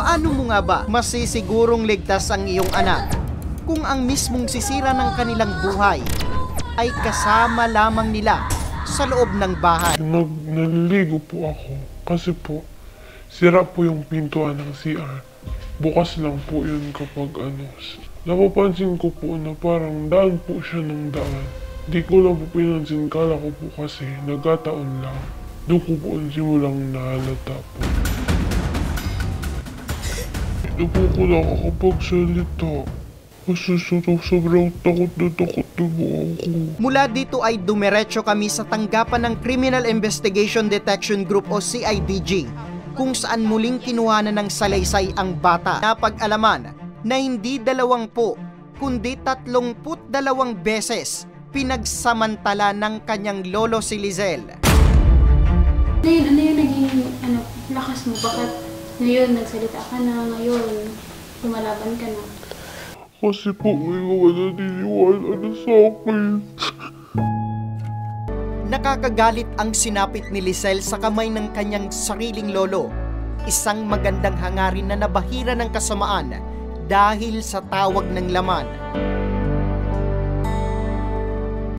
Paano mo nga ba masisigurong ligtas ang iyong anak kung ang mismong sisira ng kanilang buhay ay kasama lamang nila sa loob ng bahay? Naliligo po ako kasi po sira po yung pintuan ng CR. Bukas lang po yun kapag napapansin ko po na parang daan po siya ng daan. Di ko lang po pinansin, kala ko po kasi nagkataon lang. Doon ko po simulang nahalata po. Hindi po ko nakakapagsalita. Kasi sobrang takot na po ako. Mula dito ay dumiretso kami sa tanggapan ng Criminal Investigation Detection Group o CIDG, kung saan muling kinuhanan ng salaysay ang bata. Napag-alaman na hindi 20 kundi 32 beses pinagsamantala ng kanyang lolo si Lizelle. Ano yung naging lakas mo? Bakit ngayon nagsalita ka na, ngayon lumalaban ka na? Kasi po may mga naniniwala na sa akin. Nakakagalit ang sinapit ni Lizelle sa kamay ng kanyang sariling lolo. Isang magandang hangarin na nabahira ng kasamaan dahil sa tawag ng laman.